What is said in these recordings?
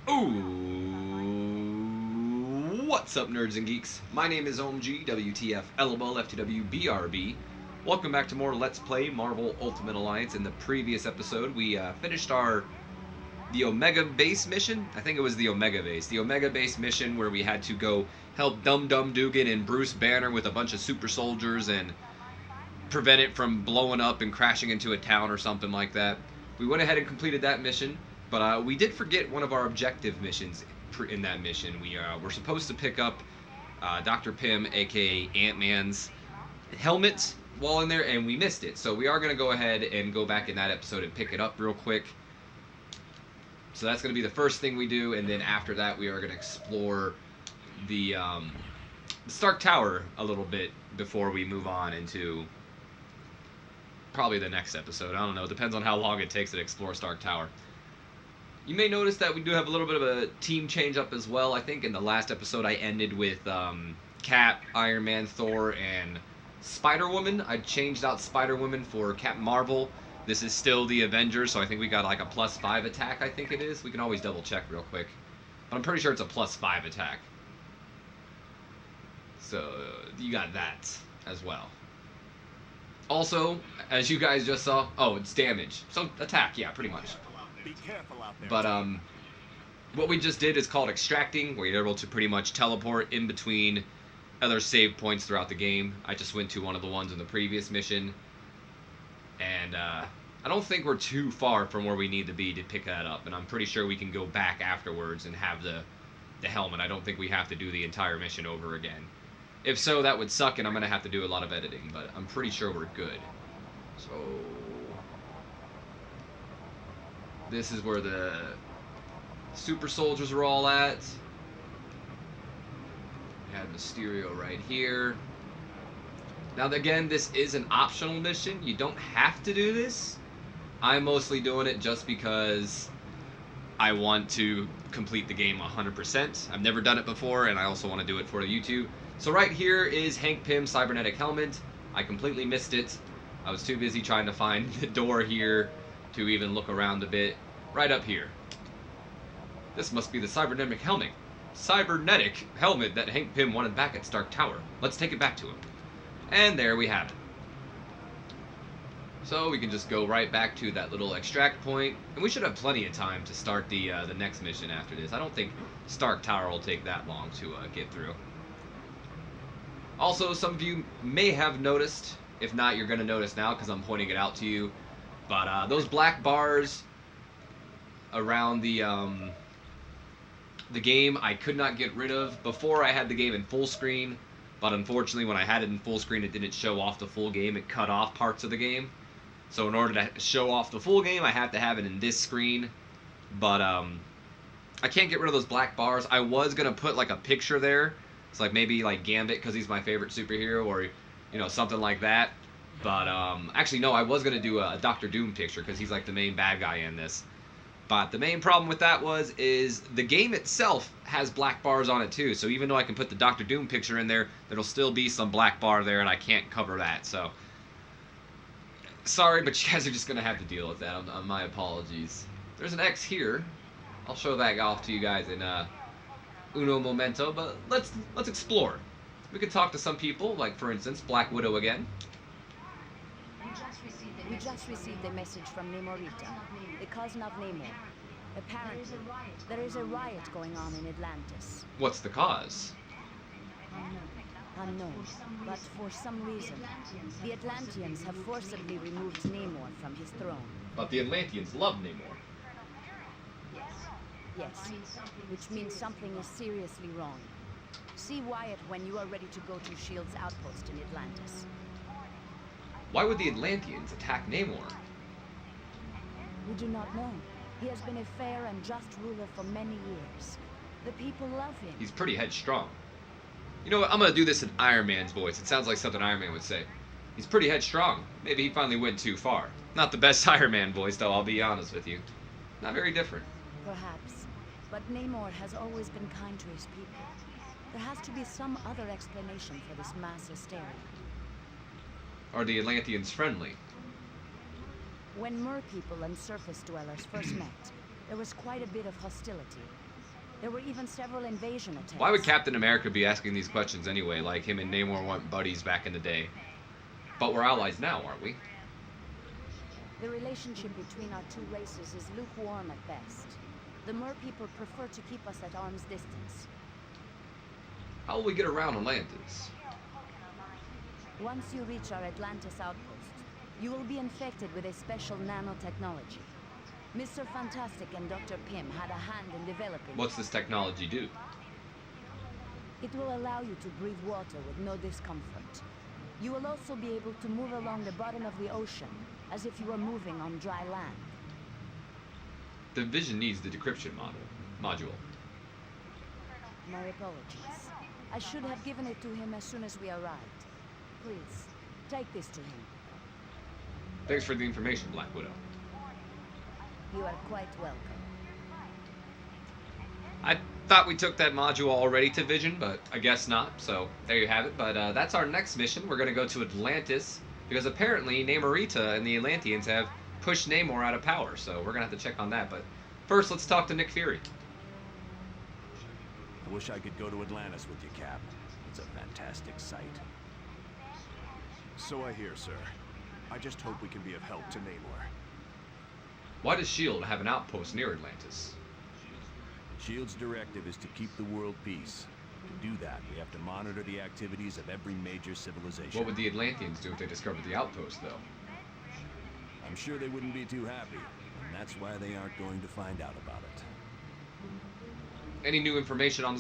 Ooh, what's up, nerds and geeks? My name is OMG, WTF, LOL, F2W, BRB. Welcome back to more Let's Play Marvel Ultimate Alliance. In the previous episode, we finished the Omega Base mission. I think it was the Omega Base. The Omega Base mission where we had to go help Dum Dum Dugan and Bruce Banner with a bunch of super soldiers and prevent it from blowing up and crashing into a town or something like that. We went ahead and completed that mission. But we did forget one of our objective missions in that mission. We were supposed to pick up Dr. Pym, aka Ant-Man's helmet while in there, and we missed it. So we are going to go ahead and go back in that episode and pick it up real quick. So that's going to be the first thing we do, and then after that we are going to explore the Stark Tower a little bit before we move on into probably the next episode. I don't know. It depends on how long it takes to explore Stark Tower. You may notice that we do have a little bit of a team change up as well. I think in the last episode I ended with Cap, Iron Man, Thor, and Spider-Woman. I changed out Spider-Woman for Captain Marvel. This is still the Avengers, so I think we got like a +5 attack, I think it is. We can always double check real quick. But I'm pretty sure it's a +5 attack. So you got that as well. Also, as you guys just saw, oh, it's damage. So attack, yeah, pretty much. Be careful out there. But what we just did is called extracting, where you're able to pretty much teleport in between other save points throughout the game. I just went to one of the ones in the previous mission, and I don't think we're too far from where we need to be to pick that up, and I'm pretty sure we can go back afterwards and have the helmet. I don't think we have to do the entire mission over again. If so, that would suck, and I'm going to have to do a lot of editing, but I'm pretty sure we're good. So this is where the super soldiers are all at. We have Mysterio right here. Now, again, this is an optional mission. You don't have to do this. I'm mostly doing it just because I want to complete the game 100%. I've never done it before, and I also want to do it for the YouTube. So right here is Hank Pym's cybernetic helmet. I completely missed it. I was too busy trying to find the door here to even look around a bit. Right up here. This must be the cybernetic helmet that Hank Pym wanted back at Stark Tower. Let's take it back to him. And there we have it. So we can just go right back to that little extract point, and we should have plenty of time to start the next mission after this. I don't think Stark Tower will take that long to get through. Also, some of you may have noticed, if not, you're going to notice now because I'm pointing it out to you, but those black bars around the game I could not get rid of. Before I had the game in full screen, but unfortunately when I had it in full screen it didn't show off the full game. It cut off parts of the game. So in order to show off the full game I have to have it in this screen. But I can't get rid of those black bars. I was going to put like a picture there. It's like maybe like Gambit because he's my favorite superhero, or you know, something like that. But actually no, I was going to do a Dr. Doom picture because he's like the main bad guy in this. But the main problem with that is the game itself has black bars on it too. So even though I can put the Dr. Doom picture in there, there'll still be some black bar there, and I can't cover that. So sorry, but you guys are just gonna have to deal with that. My apologies. There's an X here. I'll show that off to you guys in uno momento. But let's explore. We could talk to some people, like for instance Black Widow again. We just received a message from Namorita, the cousin of Namor. Apparently, there is a riot going on in Atlantis. What's the cause? Unknown, but for some reason, the Atlanteans have forcibly removed Namor from his throne. But the Atlanteans love Namor. Yes, which means something is seriously wrong. See Wyatt when you are ready to go to S.H.I.E.L.D.'s outpost in Atlantis. Why would the Atlanteans attack Namor? We do not know. He has been a fair and just ruler for many years. The people love him. He's pretty headstrong. You know what? I'm going to do this in Iron Man's voice. It sounds like something Iron Man would say. He's pretty headstrong. Maybe he finally went too far. Not the best Iron Man voice, though, I'll be honest with you. Not very different. Perhaps. But Namor has always been kind to his people. There has to be some other explanation for this mass hysteria. Are the Atlanteans friendly? When Mer people and surface dwellers first met, there was quite a bit of hostility. There were even several invasion attempts. Why would Captain America be asking these questions anyway? Like him and Namor weren't buddies back in the day. But we're allies now, aren't we? The relationship between our two races is lukewarm at best. The Mer people prefer to keep us at arm's distance. How will we get around Atlantis? Once you reach our Atlantis outpost, you will be infected with a special nanotechnology. Mr. Fantastic and Dr. Pym had a hand in developing. What's this technology do? It will allow you to breathe water with no discomfort. You will also be able to move along the bottom of the ocean as if you were moving on dry land. The Vision needs the decryption module. My apologies. I should have given it to him as soon as we arrived. Please, take this to him. Thanks for the information, Black Widow. You are quite welcome. I thought we took that module already to Vision, but I guess not, so there you have it. But that's our next mission. We're going to go to Atlantis, because apparently Namorita and the Atlanteans have pushed Namor out of power, so we're going to have to check on that. But first, let's talk to Nick Fury. I wish I could go to Atlantis with you, Cap. It's a fantastic sight. So I hear, sir. I just hope we can be of help to Namor. Why does S.H.I.E.L.D. have an outpost near Atlantis? S.H.I.E.L.D.'s directive is to keep the world peace. To do that, we have to monitor the activities of every major civilization. What would the Atlanteans do if they discovered the outpost, though? I'm sure they wouldn't be too happy, and that's why they aren't going to find out about it. Any new information on...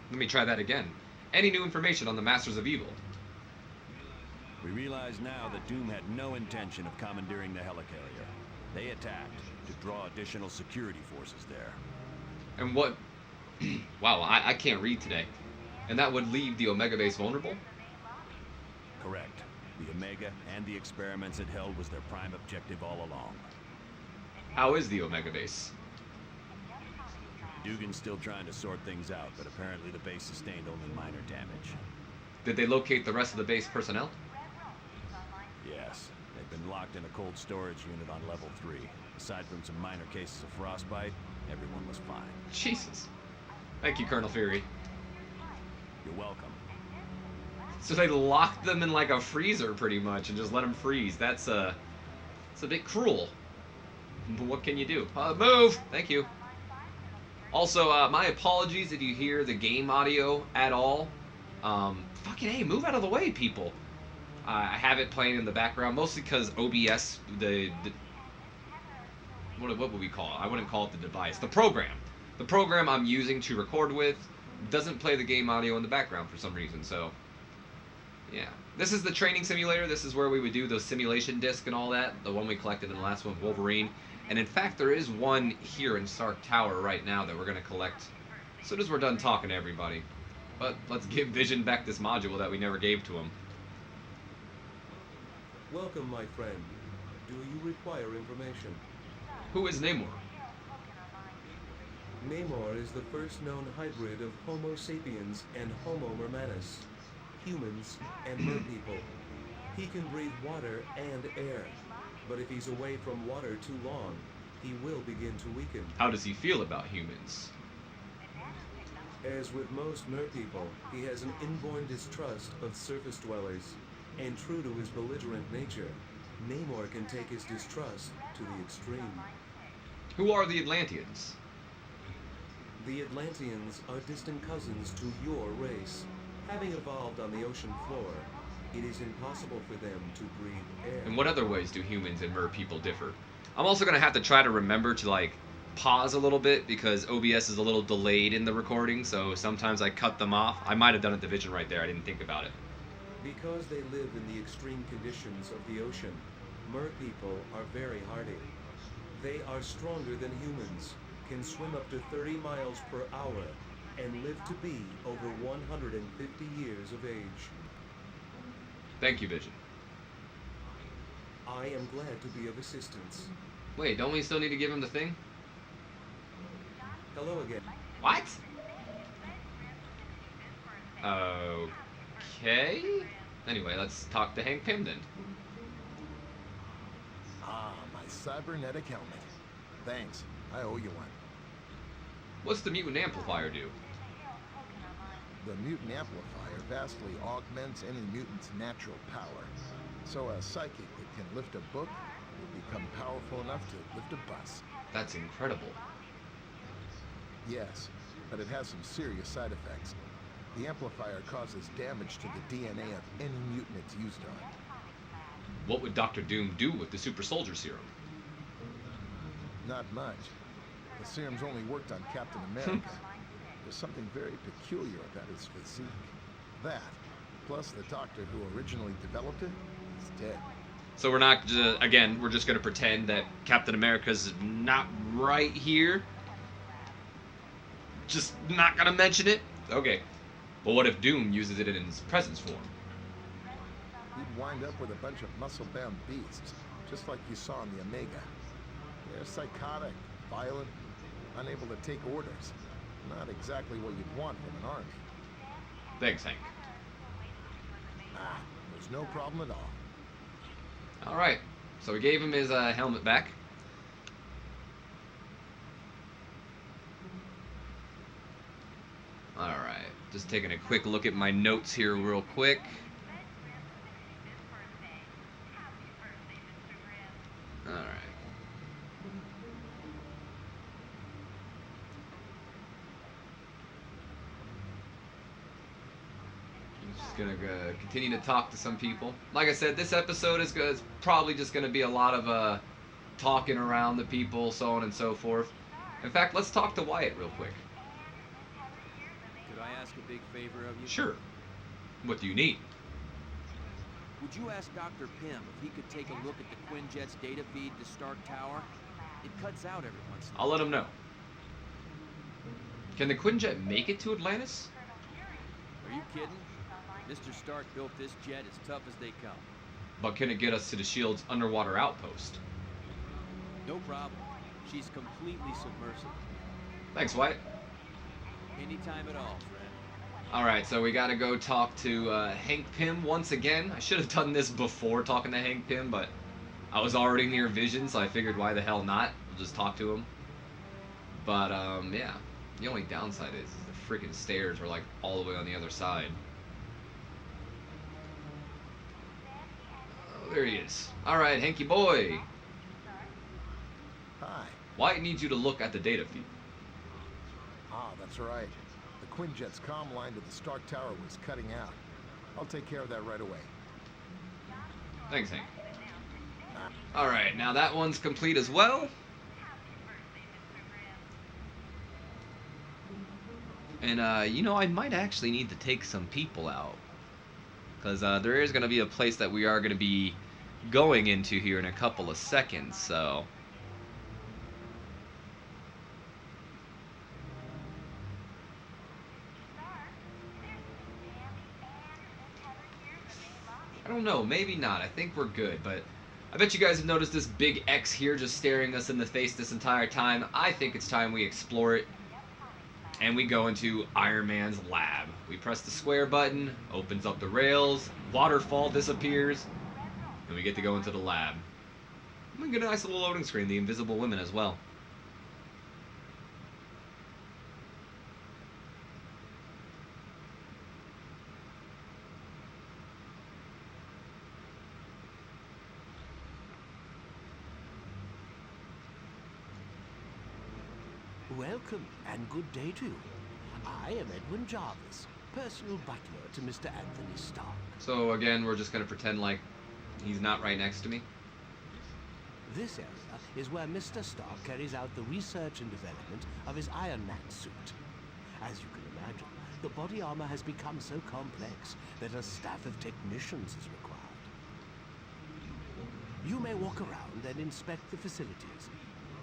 Let me try that again. Any new information on the Masters of Evil? We realize now that Doom had no intention of commandeering the helicarrier. They attacked to draw additional security forces there. And what... wow, I can't read today. And that would leave the Omega base vulnerable? Correct. The Omega and the experiments it held was their prime objective all along. How is the Omega base? Dugan's still trying to sort things out, but apparently the base sustained only minor damage. Did they locate the rest of the base personnel? Yes. They've been locked in a cold storage unit on level 3. Aside from some minor cases of frostbite, everyone was fine. Jesus. Thank you, Colonel Fury. You're welcome. So they locked them in like a freezer, pretty much, and just let them freeze. That's a bit cruel. But what can you do? Move! Thank you. Also, my apologies if you hear the game audio at all. Fucking hey, move out of the way, people. I have it playing in the background, mostly because OBS, what would we call it? I wouldn't call it the device. The program. The program I'm using to record with doesn't play the game audio in the background for some reason, so... yeah. This is the training simulator. This is where we would do the simulation disc and all that. The one we collected in the last one, Wolverine. And in fact, there is one here in Stark Tower right now that we're going to collect as soon as we're done talking to everybody. But let's give Vision back this module that we never gave to him. Welcome, my friend. Do you require information? Who is Namor? Namor is the first known hybrid of Homo sapiens and Homo mermanus, humans and merpeople. He can breathe water and air, but if he's away from water too long, he will begin to weaken. How does he feel about humans? As with most merpeople, he has an inborn distrust of surface dwellers, and true to his belligerent nature, Namor can take his distrust to the extreme. Who are the Atlanteans? The Atlanteans are distant cousins to your race. Having evolved on the ocean floor, it is impossible for them to breathe air. In what other ways do humans and mer people differ? I'm also going to have to try to remember to, like, pause a little bit because OBS is a little delayed in the recording, so sometimes I cut them off. I might have done it to Vision right there. I didn't think about it. Because they live in the extreme conditions of the ocean, mer people are very hardy. They are stronger than humans, can swim up to 30 miles per hour, and live to be over 150 years of age. Thank you, Vision. I am glad to be of assistance. Wait, don't we still need to give him the thing? Hello again. What? Okay. Anyway, let's talk to Hank Pym then. Ah, my cybernetic helmet. Thanks. I owe you one. What's the mutant amplifier do? The mutant amplifier vastly augments any mutant's natural power. So a psychic that can lift a book will become powerful enough to lift a bus. That's incredible. Yes, but it has some serious side effects. The amplifier causes damage to the DNA of any mutant it's used on. What would Dr. Doom do with the super soldier serum? Not much. The serum's only worked on Captain America. There's something very peculiar about his physique. That, plus the doctor who originally developed it, is dead. So we're not, again, we're just going to pretend that Captain America's not right here. Just not going to mention it? Okay. But what if Doom uses it in his presence form? He'd wind up with a bunch of muscle-bound beasts, just like you saw in the Omega. They're psychotic, violent, unable to take orders. Not exactly what you'd want from an army. Thanks, Hank. Ah, there's no problem at all. Alright, so we gave him his helmet back. Alright, just taking a quick look at my notes here real quick. Alright. Just gonna continue to talk to some people. Like I said, this episode is probably just gonna be a lot of talking around the people, so on and so forth. In fact, let's talk to Wyatt real quick. Could I ask a big favor of you? Sure. What do you need? Would you ask Dr. Pym if he could take a look at the Quinjet's data feed to Stark Tower? It cuts out every once in a while. I'll let him know. Can the Quinjet make it to Atlantis? Are you kidding? Mr. Stark built this jet as tough as they come. But can it get us to the Shield's underwater outpost? No problem. She's completely submersible. Thanks, Wyatt. Anytime at all, friend. Alright, so we gotta go talk to Hank Pym once again. I should have done this before talking to Hank Pym, but I was already near Vision, so I figured why the hell not? We'll just talk to him. But, yeah. The only downside is the freaking stairs are, like, all the way on the other side. Oh, there he is. Alright, Hanky boy. Hi. Wyatt needs you to look at the data feed. Ah, that's right. The Quinjet's comm line to the Stark Tower was cutting out. I'll take care of that right away. Thanks, Hank. Alright, now that one's complete as well. And, you know, I might actually need to take some people out. Because there is going to be a place that we are going to be going into here in a couple of seconds, so... I don't know, maybe not. I think we're good, but I bet you guys have noticed this big X here just staring us in the face this entire time. I think it's time we explore it. And we go into Iron Man's lab. We press the square button, opens up the rails, waterfall disappears, and we get to go into the lab. We get a nice little loading screen, the Invisible Women as well. Welcome, and good day to you. I am Edwin Jarvis, personal butler to Mr. Anthony Stark. So again, we're just going to pretend like he's not right next to me. This area is where Mr. Stark carries out the research and development of his Iron Man suit. As you can imagine, the body armor has become so complex that a staff of technicians is required. You may walk around and inspect the facilities.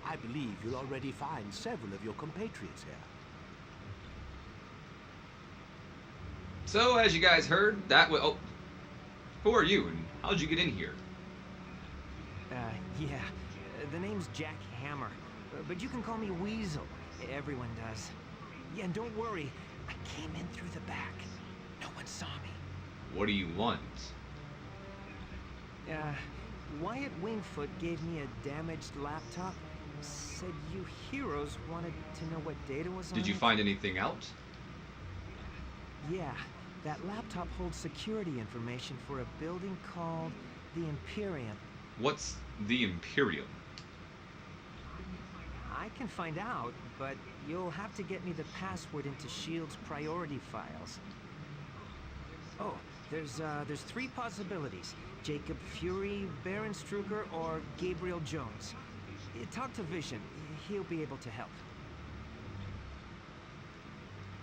I believe you'll already find several of your compatriots here. So, as you guys heard, that was... Oh, who are you, and how'd you get in here? Yeah. The name's Jack Hammer. But you can call me Weasel. Everyone does. Yeah, and don't worry. I came in through the back. No one saw me. What do you want? Wyatt Wingfoot gave me a damaged laptop. said you heroes wanted to know what data was on Did you it. find anything out? Yeah, that laptop holds security information for a building called the Imperium. What's the Imperium? I can find out, but you'll have to get me the password into S.H.I.E.L.D.'s priority files. Oh, there's 3 possibilities. Jacob Fury, Baron Strucker, or Gabriel Jones. Talk to Vision. He'll be able to help.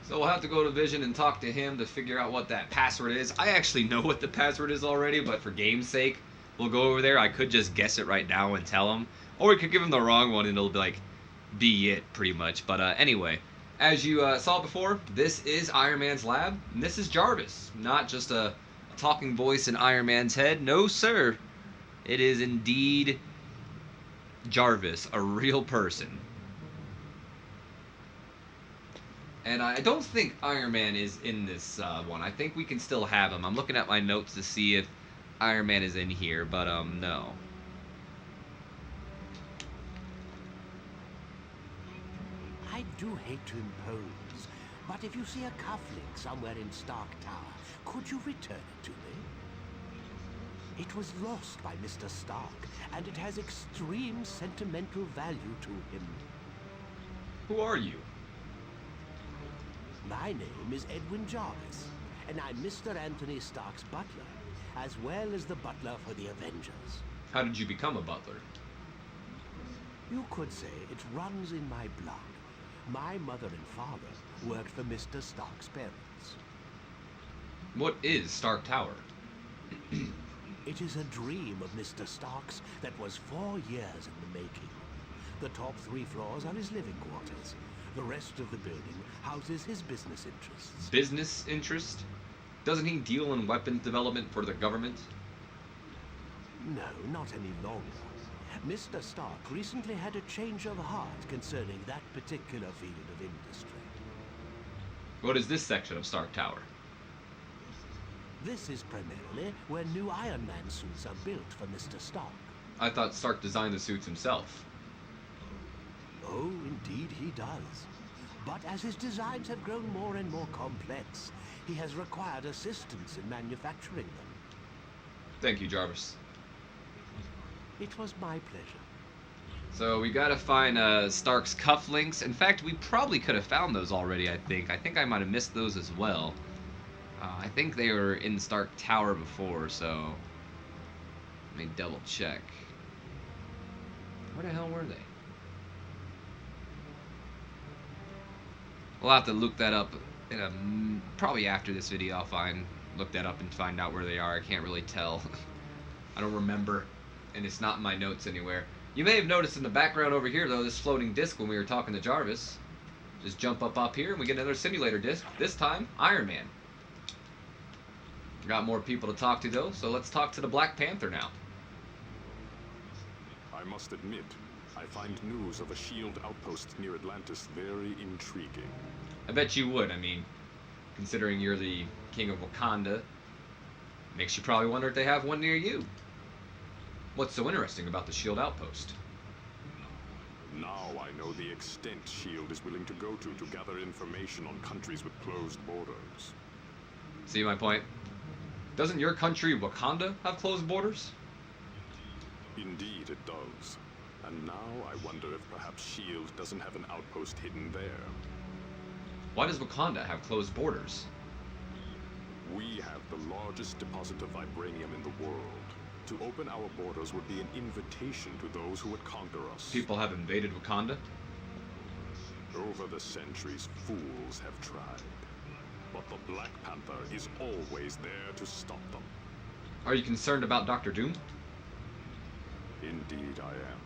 So we'll have to go to Vision and talk to him to figure out what that password is. I actually know what the password is already, but for game's sake, we'll go over there. I could just guess it right now and tell him. Or we could give him the wrong one and it'll be like, be it, pretty much. But anyway, as you saw before, this is Iron Man's lab, and this is Jarvis. Not just a talking voice in Iron Man's head. No, sir. It is indeed Jarvis, a real person. And I don't think Iron Man is in this one. I think we can still have him. I'm looking at my notes to see if Iron Man is in here, but no. I do hate to impose, but if you see a cufflink somewhere in Stark Tower, could you return it to me? It was lost by Mr. Stark, and it has extreme sentimental value to him. Who are you? My name is Edwin Jarvis, and I'm Mr. Anthony Stark's butler, as well as the butler for the Avengers. How did you become a butler? You could say it runs in my blood. My mother and father worked for Mr. Stark's parents. What is Stark Tower? It is a dream of Mr. Stark's that was 4 years in the making. The top 3 floors are his living quarters. The rest of the building houses his business interests. Business interest? Doesn't he deal in weapons development for the government? No, not any longer. Mr. Stark recently had a change of heart concerning that particular field of industry. What is this section of Stark Tower? This is primarily where new Iron Man suits are built for Mr. Stark. I thought Stark designed the suits himself. Oh, indeed he does. But as his designs have grown more and more complex, he has required assistance in manufacturing them. Thank you, Jarvis. It was my pleasure. So we gotta find Stark's cufflinks. In fact, we probably could have found those already, I think. I think I might have missed those as well. I think they were in Stark Tower before, so let me double check. Where the hell were they? We'll have to look that up in a, probably after this video. I'll look that up and find out where they are. I can't really tell. I don't remember, and it's not in my notes anywhere. You may have noticed in the background over here, though, this floating disc when we were talking to Jarvis. Just jump up here, and we get another simulator disc. This time, Iron Man. Got more people to talk to, though, so let's talk to the Black Panther now. I must admit, I find news of a S.H.I.E.L.D. outpost near Atlantis very intriguing. I bet you would. I mean, considering you're the king of Wakanda, makes you probably wonder if they have one near you. What's so interesting about the S.H.I.E.L.D. outpost? Now I know the extent S.H.I.E.L.D. is willing to go to gather information on countries with closed borders. See my point? Doesn't your country, Wakanda, have closed borders? Indeed it does. And now I wonder if perhaps S.H.I.E.L.D. doesn't have an outpost hidden there. Why does Wakanda have closed borders? We have the largest deposit of vibranium in the world. To open our borders would be an invitation to those who would conquer us. People have invaded Wakanda? Over the centuries, fools have tried. But the Black Panther is always there to stop them. Are you concerned about Dr. Doom? Indeed I am.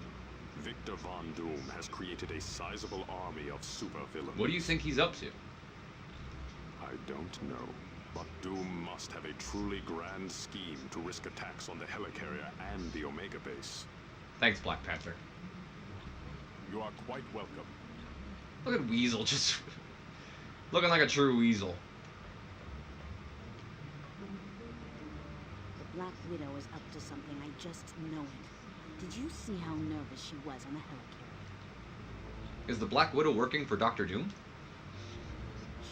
Victor Von Doom has created a sizable army of supervillains. What do you think he's up to? I don't know. But Doom must have a truly grand scheme to risk attacks on the helicarrier and the Omega base. Thanks, Black Panther. You are quite welcome. Look at Weasel, just looking like a true Weasel. The Black Widow is up to something, I just know it. Did you see how nervous she was on the helicarrier? Is the Black Widow working for Dr. Doom?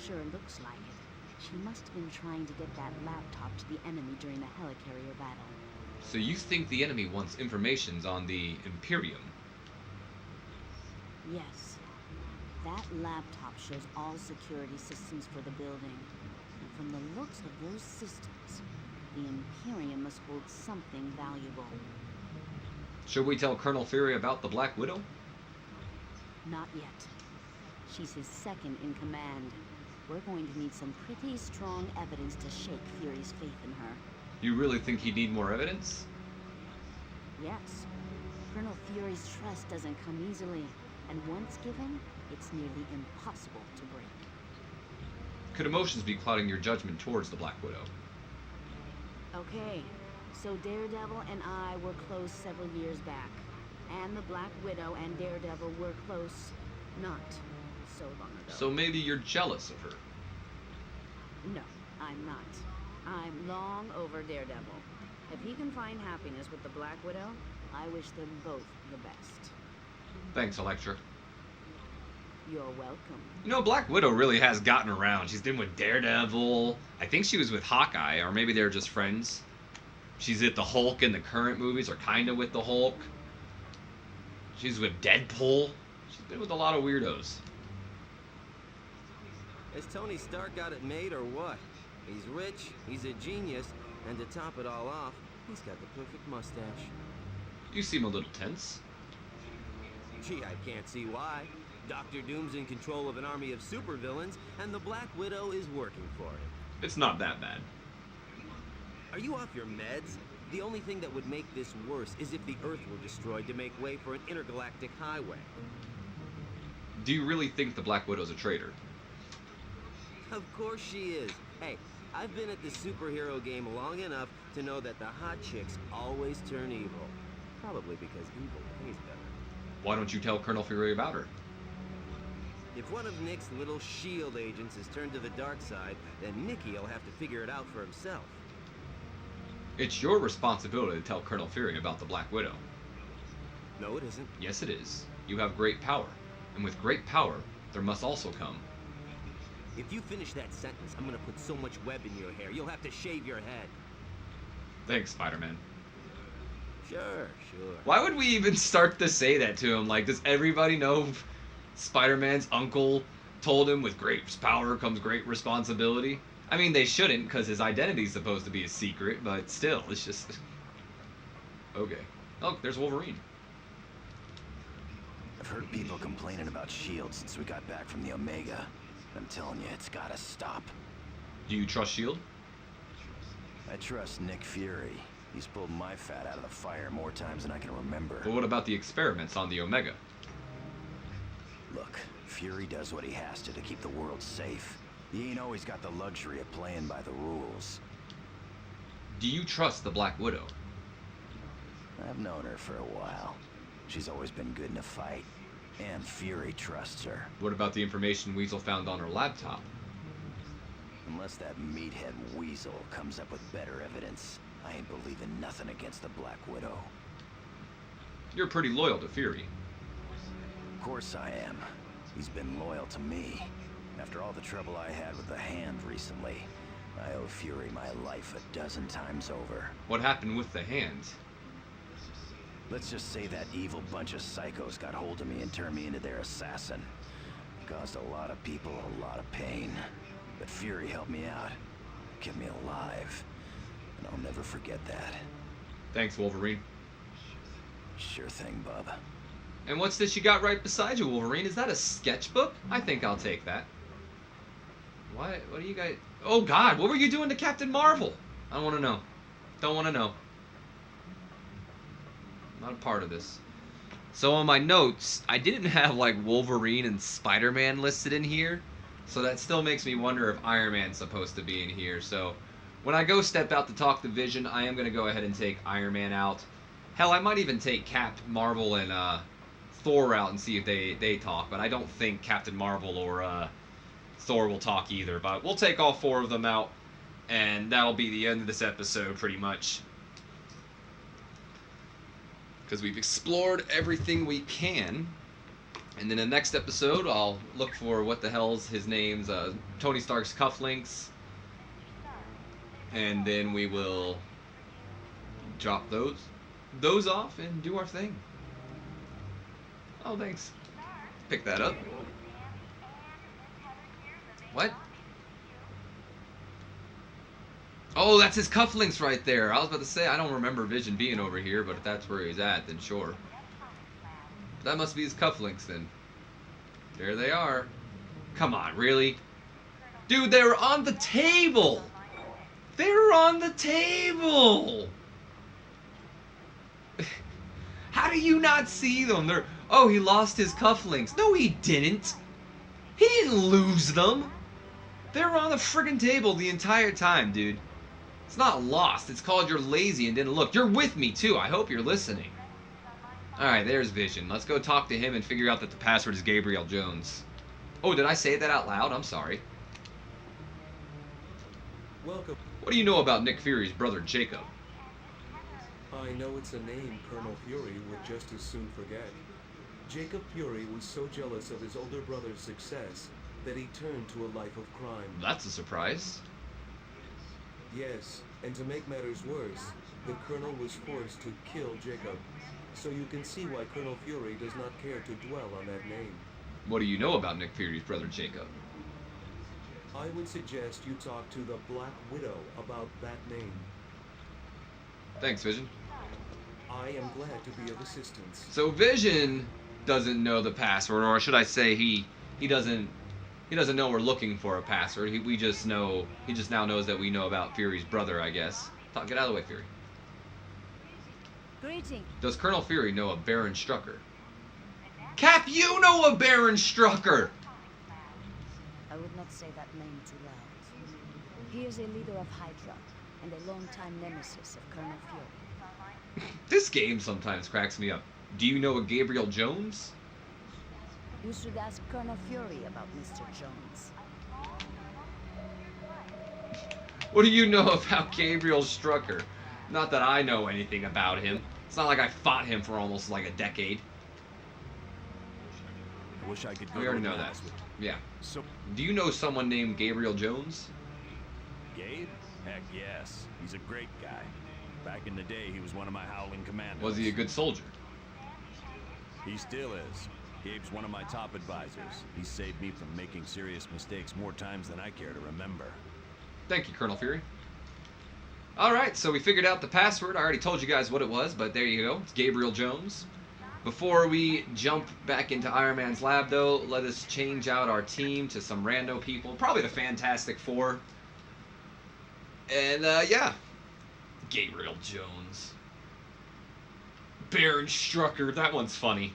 Sure looks like it. She must have been trying to get that laptop to the enemy during the helicarrier battle. So you think the enemy wants informations on the Imperium? Yes. That laptop shows all security systems for the building. And from the looks of those systems, the Imperium must hold something valuable. Should we tell Colonel Fury about the Black Widow? Not yet. She's his second in command. We're going to need some pretty strong evidence to shake Fury's faith in her. You really think he'd need more evidence? Yes. Colonel Fury's trust doesn't come easily, and once given, it's nearly impossible to break. Could emotions be clouding your judgment towards the Black Widow? Okay, so Daredevil and I were close several years back, and the Black Widow and Daredevil were close not so long ago. So maybe you're jealous of her? No, I'm not. I'm long over Daredevil. If he can find happiness with the Black Widow, I wish them both the best. Thanks, Elektra. You're welcome. You know, Black Widow really has gotten around. She's been with Daredevil. I think she was with Hawkeye, or maybe they're just friends. She's at the Hulk in the current movies, or kind of with the Hulk. She's with Deadpool. She's been with a lot of weirdos. Has Tony Stark got it made or what? He's rich, he's a genius, and to top it all off, he's got the perfect mustache. You seem a little tense. Gee, I can't see why. Dr. Doom's in control of an army of supervillains, and the Black Widow is working for him. It's not that bad. Are you off your meds? The only thing that would make this worse is if the Earth were destroyed to make way for an intergalactic highway. Do you really think the Black Widow's a traitor? Of course she is. Hey, I've been at the superhero game long enough to know that the hot chicks always turn evil. Probably because evil pays better. Why don't you tell Colonel Fury about her? If one of Nick's little S.H.I.E.L.D. agents is turned to the dark side, then Nicky'll have to figure it out for himself. It's your responsibility to tell Colonel Fury about the Black Widow. No, it isn't. Yes, it is. You have great power. And with great power, there must also come. If you finish that sentence, I'm gonna put so much web in your hair, you'll have to shave your head. Thanks, Spider-Man. Sure. Why would we even start to say that to him? Like, does everybody know Spider-Man's uncle told him with great power comes great responsibility? I mean, they shouldn't, because his identity's supposed to be a secret, but still, it's just... Okay. Oh, there's Wolverine. I've heard people complaining about S.H.I.E.L.D. since we got back from the Omega. I'm telling you, it's gotta stop. Do you trust S.H.I.E.L.D.? I trust Nick Fury. He's pulled my fat out of the fire more times than I can remember. But what about the experiments on the Omega? Look, Fury does what he has to keep the world safe. He ain't always got the luxury of playing by the rules. Do you trust the Black Widow? I've known her for a while. She's always been good in a fight. And Fury trusts her. What about the information Weasel found on her laptop? Unless that meathead Weasel comes up with better evidence, I ain't believing nothing against the Black Widow. You're pretty loyal to Fury. Of course I am. He's been loyal to me. After all the trouble I had with the Hand recently, I owe Fury my life 12 times over. What happened with the Hand? Let's just say that evil bunch of psychos got hold of me and turned me into their assassin. Caused a lot of people a lot of pain. But Fury helped me out. Kept me alive. And I'll never forget that. Thanks, Wolverine. Sure thing, bub. And what's this you got right beside you, Wolverine? Is that a sketchbook? I think I'll take that. What do you guys... Oh, God, what were you doing to Captain Marvel? I don't want to know. Don't want to know. Not a part of this. So on my notes, I didn't have, like, Wolverine and Spider-Man listed in here. So that still makes me wonder if Iron Man's supposed to be in here. So when I go step out to talk to Vision, I am going to go ahead and take Iron Man out. Hell, I might even take Captain Marvel and Thor out and see if they talk. But I don't think Captain Marvel or Thor will talk either. But we'll take all 4 of them out. And that'll be the end of this episode, pretty much. Because we've explored everything we can. And then in the next episode, I'll look for what the hell's his name's Tony Stark's cufflinks. And then we will drop those off and do our thing. Oh, thanks. Pick that up. What? Oh, that's his cufflinks right there. I was about to say, I don't remember Vision being over here, but if that's where he's at, then sure. That must be his cufflinks then. There they are. Come on, really? Dude, they were on the table! They're on the table! How do you not see them? Oh, he lost his cufflinks. No, he didn't. He didn't lose them. They were on the friggin' table the entire time, dude. It's not lost. It's called you're lazy and didn't look. You're with me, too. I hope you're listening. Alright, there's Vision. Let's go talk to him and figure out that the password is Gabriel Jones. Oh, did I say that out loud? I'm sorry. Welcome. What do you know about Nick Fury's brother, Jacob? I know it's a name Colonel Fury would just as soon forget. Jacob Fury was so jealous of his older brother's success that he turned to a life of crime. That's a surprise. Yes, and to make matters worse, the Colonel was forced to kill Jacob. So you can see why Colonel Fury does not care to dwell on that name. What do you know about Nick Fury's brother, Jacob? I would suggest you talk to the Black Widow about that name. Thanks, Vision. I am glad to be of assistance. So Vision doesn't know the password, or should I say he doesn't know we're looking for a password. He just now knows that we know about Fury's brother, I guess. Get out of the way, Fury. Greeting. Does Colonel Fury know a Baron Strucker? Cap, you know a Baron Strucker! I would not say that name too loud. He is a leader of Hydra, and a longtime nemesis of Colonel Fury. This game sometimes cracks me up. Do you know a Gabriel Jones? You should ask Colonel Fury about Mr. Jones. What do you know about Gabriel Strucker? Not that I know anything about him. It's not like I fought him for almost like a decade. I wish I could go We already to know the that. hospital. Yeah. So, Do you know someone named Gabriel Jones? Gabe? Heck yes. He's a great guy. Back in the day, he was one of my howling commandos. Was he a good soldier? He still is. Gabe's one of my top advisors. He saved me from making serious mistakes more times than I care to remember. Thank you, Colonel Fury. Alright, so we figured out the password. I already told you guys what it was, but there you go. It's Gabriel Jones. Before we jump back into Iron Man's lab, though, let us change out our team to some rando people. Probably the Fantastic Four. And, yeah. Gabriel Jones. Baron Strucker. That one's funny.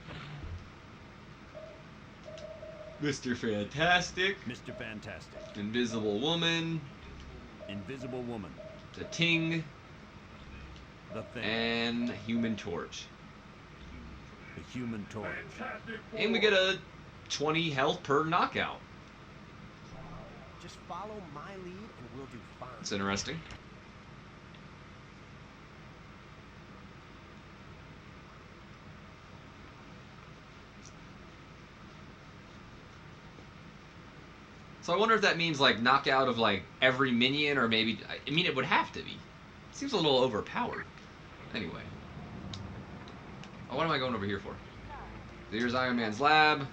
Mr. Fantastic. Mr. Fantastic. Invisible Woman. Invisible Woman. The Ting. The Thing. And Human Torch. The Human Torch. And we get a 20 health per knockout. Just follow my lead and we'll do fine. It's interesting. So I wonder if that means like knockout of like every minion, or maybe, I mean, it would have to be. It seems a little overpowered. Anyway. Oh, what am I going over here for? Here's Iron Man's lab.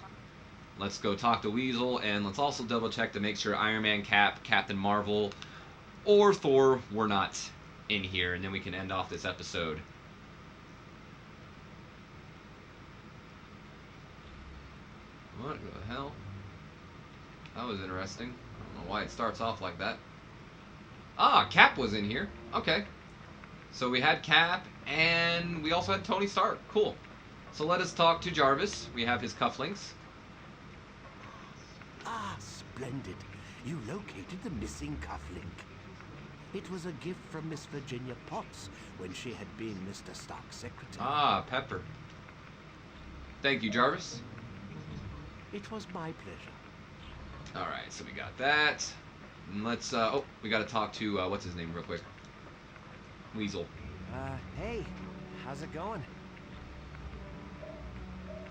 Let's go talk to Weasel, and let's also double check to make sure Iron Man, Cap, Captain Marvel, or Thor were not in here, and then we can end off this episode. What the hell? That was interesting. I don't know why it starts off like that. Ah, Cap was in here. Okay. So we had Cap, and we also had Tony Stark. Cool. So let us talk to Jarvis. We have his cufflinks. Ah, splendid. You located the missing cufflink. It was a gift from Miss Virginia Potts when she had been Mr. Stark's secretary. Ah, Pepper. Thank you, Jarvis. It was my pleasure. Alright, so we got that. And let's, oh, we gotta talk to, what's his name real quick? Weasel. Hey, how's it going?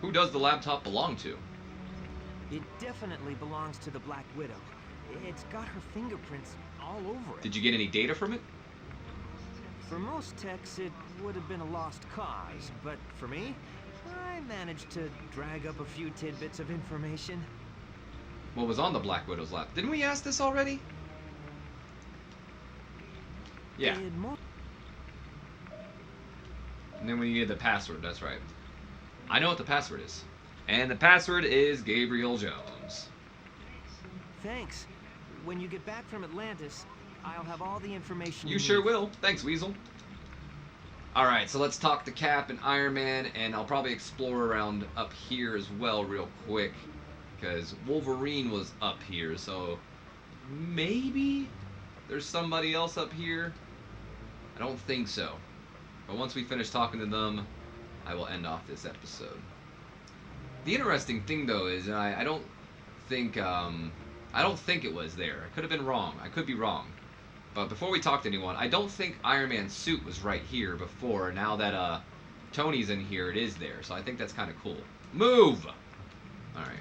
Who does the laptop belong to? It definitely belongs to the Black Widow. It's got her fingerprints all over it. Did you get any data from it? For most techs, it would have been a lost cause, but for me, I managed to drag up a few tidbits of information. What was on the Black Widow's lap? Didn't we ask this already? Yeah. And then we needed the password, that's right. I know what the password is. And the password is Gabriel Jones. Thanks. When you get back from Atlantis, I'll have all the information you sure will. Thanks, Weasel. Alright, so let's talk to Cap and Iron Man, and I'll probably explore around up here as well real quick. Because Wolverine was up here, so maybe there's somebody else up here. I don't think so. But once we finish talking to them, I will end off this episode. The interesting thing, though, is I don't think it was there. I could have been wrong. I could be wrong. But before we talk to anyone, I don't think Iron Man's suit was right here before. Now that Tony's in here, it is there. So I think that's kind of cool. Move! Alright.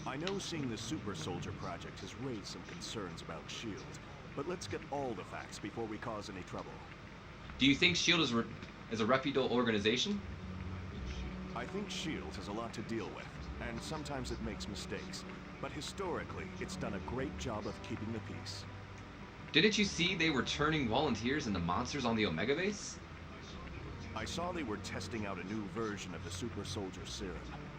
I know seeing the Super Soldier Project has raised some concerns about S.H.I.E.L.D., but let's get all the facts before we cause any trouble. Do you think S.H.I.E.L.D. is a reputable organization? I think S.H.I.E.L.D. has a lot to deal with, and sometimes it makes mistakes. But historically, it's done a great job of keeping the peace. Didn't you see they were turning volunteers into monsters on the Omega base? I saw they were testing out a new version of the Super Soldier Serum.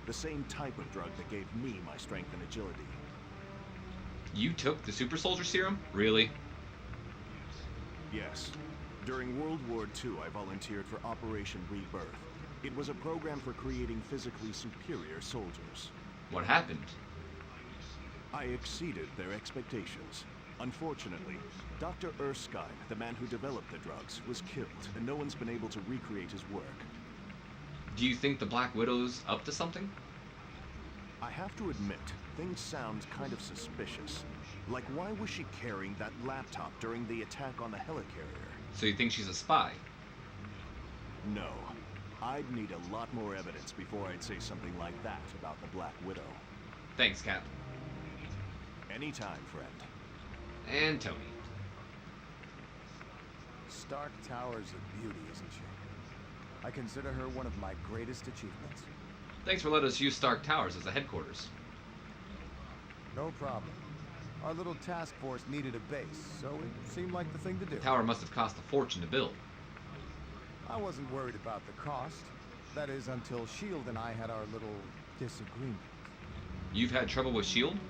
The same type of drug that gave me my strength and agility. You took the Super Soldier Serum? Really? Yes. During World War II, I volunteered for Operation Rebirth. It was a program for creating physically superior soldiers. What happened? I exceeded their expectations. Unfortunately, Dr. Erskine, the man who developed the drugs, was killed, and no one's been able to recreate his work. Do you think the Black Widow's up to something? I have to admit, things sound kind of suspicious. Like, why was she carrying that laptop during the attack on the helicarrier? So you think she's a spy? No. I'd need a lot more evidence before I'd say something like that about the Black Widow. Thanks, Cap. Anytime, friend. And Tony. Stark Tower's a beauty, isn't she? I consider her one of my greatest achievements. Thanks for letting us use Stark Towers as a headquarters. No problem. Our little task force needed a base, so it seemed like the thing to do. The tower must have cost a fortune to build. I wasn't worried about the cost. That is, until S.H.I.E.L.D. and I had our little disagreement. You've had trouble with S.H.I.E.L.D.?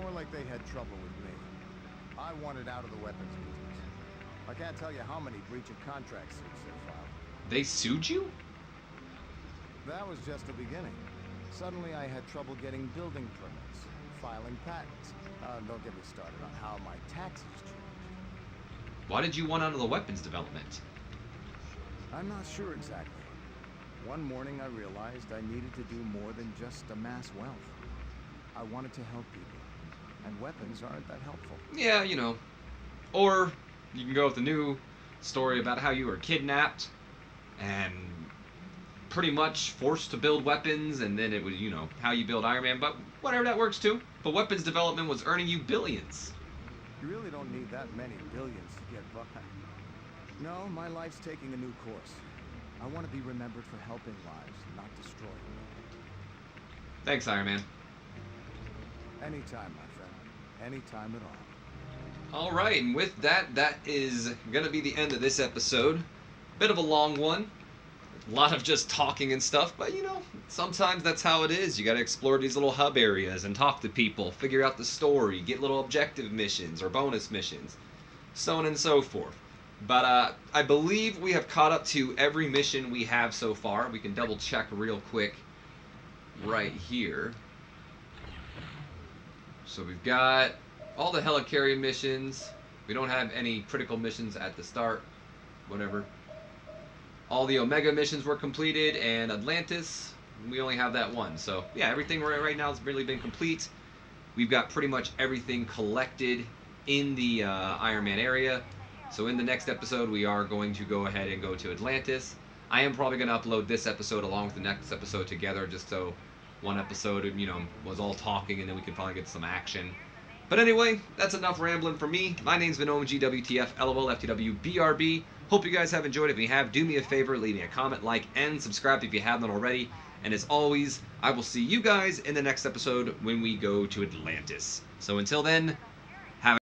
More like they had trouble with me. I wanted out of the weapons business. I can't tell you how many breach of contract suits they filed. They sued you? That was just the beginning. Suddenly I had trouble getting building permits, filing patents. Don't get me started on how my taxes changed. Why did you want out of the weapons development? I'm not sure exactly. One morning I realized I needed to do more than just amass wealth. I wanted to help people, and weapons aren't that helpful. Yeah, you know. Or you can go with the new story about how you were kidnapped and pretty much forced to build weapons, and then it was, you know, how you build Iron Man, but whatever, that works too. But weapons development was earning you billions. You really don't need that many billions to get by. No, my life's taking a new course. I want to be remembered for helping lives, not destroying them. Thanks, Iron Man. Anytime, my friend. Anytime at all. Alright, and with that, that is going to be the end of this episode. Bit of a long one. A lot of just talking and stuff, but you know, sometimes that's how it is. You got to explore these little hub areas and talk to people, figure out the story, get little objective missions or bonus missions, so on and so forth. But I believe we have caught up to every mission we have so far. We can double check real quick right here. So we've got all the helicarrier missions. We don't have any critical missions at the start. Whatever. All the Omega missions were completed, and Atlantis, we only have that one. So yeah, everything right now has really been complete. We've got pretty much everything collected in the Iron Man area. So in the next episode, we are going to go ahead and go to Atlantis. I am probably going to upload this episode along with the next episode together, just so one episode, was all talking and then we could finally get some action. But anyway, that's enough rambling for me. My name's been OMG, WTF, LOL, FTW, BRB. Hope you guys have enjoyed. If you have, do me a favor, leave me a comment, like, and subscribe if you haven't already. And as always, I will see you guys in the next episode when we go to Atlantis. So until then,